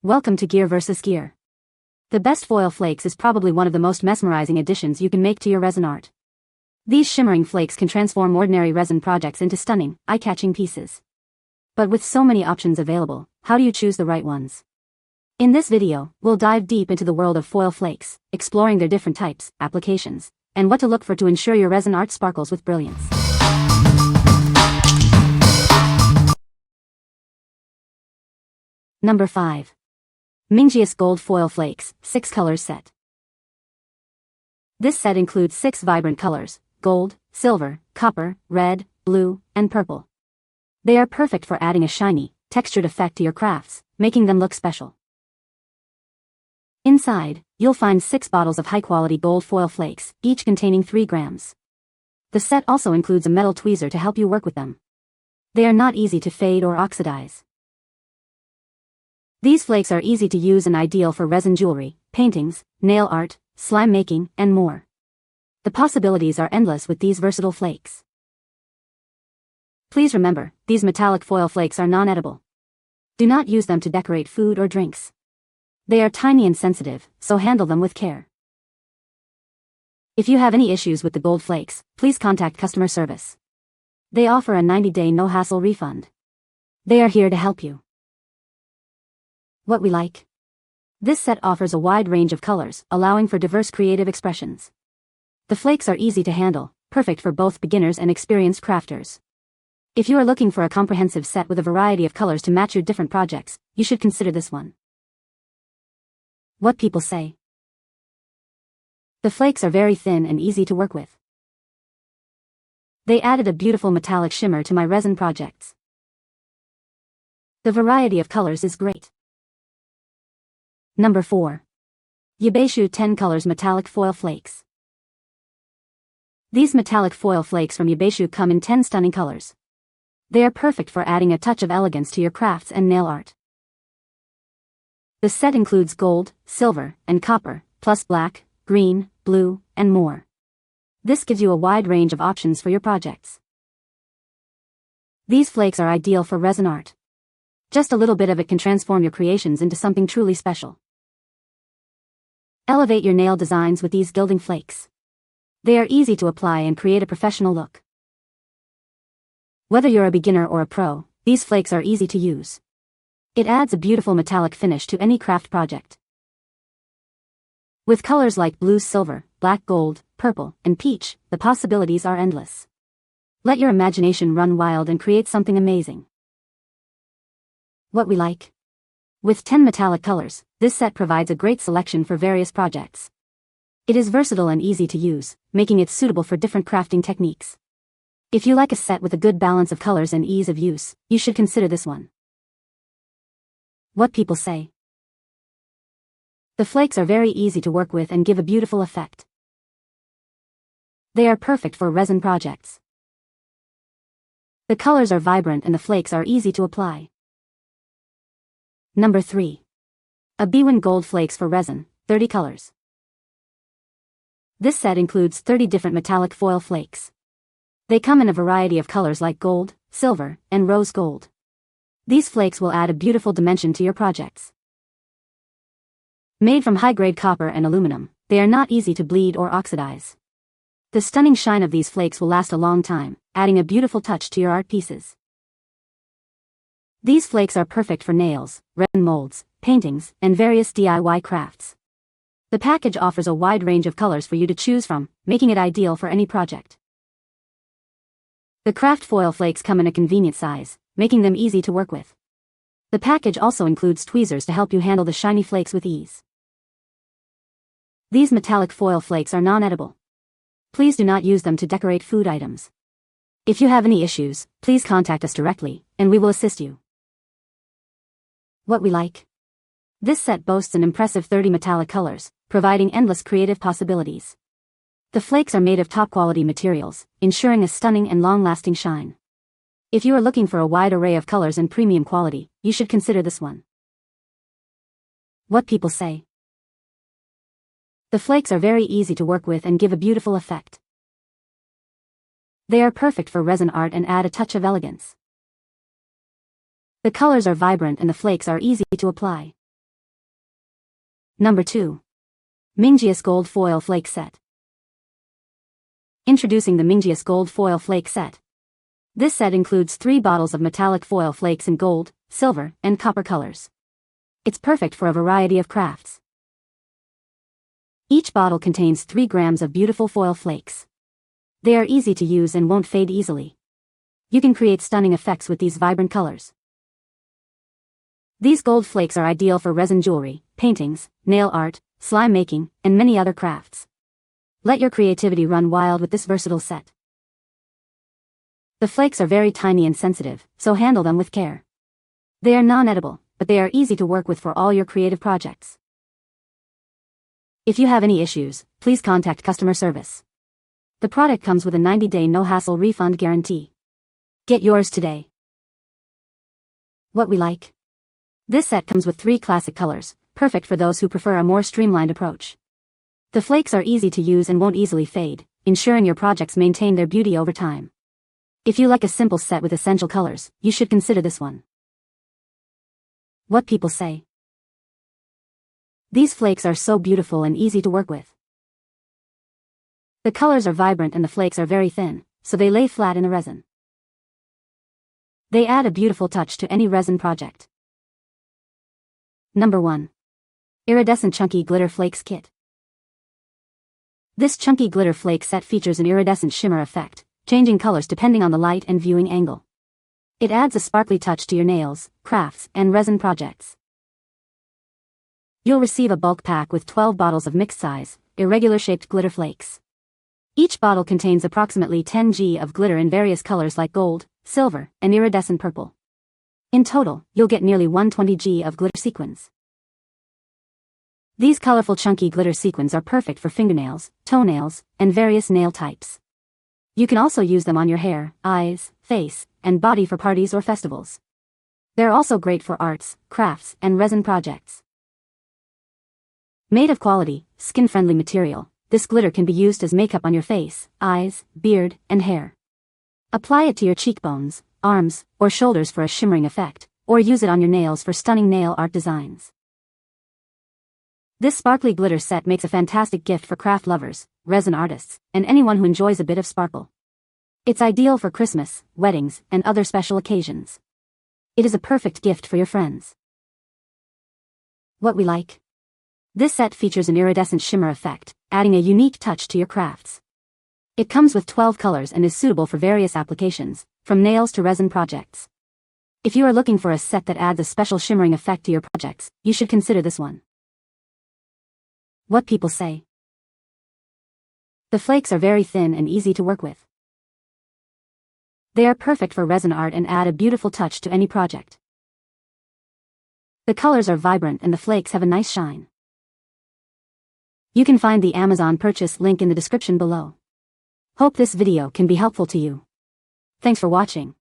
Welcome to Gear vs. Gear. The best foil flakes is probably one of the most mesmerizing additions you can make to your resin art. These shimmering flakes can transform ordinary resin projects into stunning, eye-catching pieces. But with so many options available, how do you choose the right ones? In this video, we'll dive deep into the world of foil flakes, exploring their different types, applications, and what to look for to ensure your resin art sparkles with brilliance. Number 5. Mingjieus Gold Foil Flakes, 6 Colors Set. This set includes 6 vibrant colors: gold, silver, copper, red, blue, and purple. They are perfect for adding a shiny, textured effect to your crafts, making them look special. Inside, you'll find 6 bottles of high-quality gold foil flakes, each containing 3 grams. The set also includes a metal tweezer to help you work with them. They are not easy to fade or oxidize. These flakes are easy to use and ideal for resin jewelry, paintings, nail art, slime making, and more. The possibilities are endless with these versatile flakes. Please remember, these metallic foil flakes are non-edible. Do not use them to decorate food or drinks. They are tiny and sensitive, so handle them with care. If you have any issues with the gold flakes, please contact customer service. They offer a 90-day no-hassle refund. They are here to help you. What we like. This set offers a wide range of colors, allowing for diverse creative expressions. The flakes are easy to handle, perfect for both beginners and experienced crafters. If you are looking for a comprehensive set with a variety of colors to match your different projects, you should consider this one. What people say. The flakes are very thin and easy to work with. They added a beautiful metallic shimmer to my resin projects. The variety of colors is great. Number 4. Yibeishu 10 Colors Metallic Foil Flakes. These metallic foil flakes from Yibeishu come in 10 stunning colors. They are perfect for adding a touch of elegance to your crafts and nail art. The set includes gold, silver, and copper, plus black, green, blue, and more. This gives you a wide range of options for your projects. These flakes are ideal for resin art. Just a little bit of it can transform your creations into something truly special. Elevate your nail designs with these gilding flakes. They are easy to apply and create a professional look. Whether you're a beginner or a pro, these flakes are easy to use. It adds a beautiful metallic finish to any craft project. With colors like blue silver, black gold, purple, and peach, the possibilities are endless. Let your imagination run wild and create something amazing. What we like. With 10 metallic colors, this set provides a great selection for various projects. It is versatile and easy to use, making it suitable for different crafting techniques. If you like a set with a good balance of colors and ease of use, you should consider this one. What people say. The flakes are very easy to work with and give a beautiful effect. They are perfect for resin projects. The colors are vibrant and the flakes are easy to apply. Number 3. Abeewin Gold Flakes for Resin, 30 Colors. This set includes 30 different metallic foil flakes. They come in a variety of colors like gold, silver, and rose gold. These flakes will add a beautiful dimension to your projects. Made from high-grade copper and aluminum, they are not easy to bleed or oxidize. The stunning shine of these flakes will last a long time, adding a beautiful touch to your art pieces. These flakes are perfect for nails, resin molds, paintings, and various DIY crafts. The package offers a wide range of colors for you to choose from, making it ideal for any project. The craft foil flakes come in a convenient size, making them easy to work with. The package also includes tweezers to help you handle the shiny flakes with ease. These metallic foil flakes are non-edible. Please do not use them to decorate food items. If you have any issues, please contact us directly, and we will assist you. What we like. This set boasts an impressive 30 metallic colors, providing endless creative possibilities. The flakes are made of top-quality materials, ensuring a stunning and long-lasting shine. If you are looking for a wide array of colors and premium quality, you should consider this one. What people say. The flakes are very easy to work with and give a beautiful effect. They are perfect for resin art and add a touch of elegance. The colors are vibrant and the flakes are easy to apply. Number 2. Mingjieus Gold Foil Flake Set. Introducing the Mingjieus Gold Foil Flake Set. This set includes 3 bottles of metallic foil flakes in gold, silver, and copper colors. It's perfect for a variety of crafts. Each bottle contains 3 grams of beautiful foil flakes. They are easy to use and won't fade easily. You can create stunning effects with these vibrant colors. These gold flakes are ideal for resin jewelry, paintings, nail art, slime making, and many other crafts. Let your creativity run wild with this versatile set. The flakes are very tiny and sensitive, so handle them with care. They are non-edible, but they are easy to work with for all your creative projects. If you have any issues, please contact customer service. The product comes with a 90-day no-hassle refund guarantee. Get yours today. What we like. This set comes with 3 classic colors, perfect for those who prefer a more streamlined approach. The flakes are easy to use and won't easily fade, ensuring your projects maintain their beauty over time. If you like a simple set with essential colors, you should consider this one. What people say. These flakes are so beautiful and easy to work with. The colors are vibrant and the flakes are very thin, so they lay flat in the resin. They add a beautiful touch to any resin project. Number 1. Iridescent Chunky Glitter Flakes Kit. This chunky glitter flake set features an iridescent shimmer effect, changing colors depending on the light and viewing angle. It adds a sparkly touch to your nails, crafts, and resin projects. You'll receive a bulk pack with 12 bottles of mixed-size, irregular-shaped glitter flakes. Each bottle contains approximately 10 g of glitter in various colors like gold, silver, and iridescent purple. In total, you'll get nearly 120 g of glitter sequins. These colorful chunky glitter sequins are perfect for fingernails, toenails, and various nail types. You can also use them on your hair, eyes, face, and body for parties or festivals. They're also great for arts, crafts, and resin projects. Made of quality, skin-friendly material, this glitter can be used as makeup on your face, eyes, beard, and hair. Apply it to your cheekbones, arms, or shoulders for a shimmering effect, or use it on your nails for stunning nail art designs. This sparkly glitter set makes a fantastic gift for craft lovers, resin artists, and anyone who enjoys a bit of sparkle. It's ideal for Christmas, weddings, and other special occasions. It is a perfect gift for your friends. What we like. This set features an iridescent shimmer effect, adding a unique touch to your crafts. It comes with 12 colors and is suitable for various applications, from nails to resin projects. If you are looking for a set that adds a special shimmering effect to your projects, you should consider this one. What people say. The flakes are very thin and easy to work with. They are perfect for resin art and add a beautiful touch to any project. The colors are vibrant and the flakes have a nice shine. You can find the Amazon purchase link in the description below. Hope this video can be helpful to you. Thanks for watching.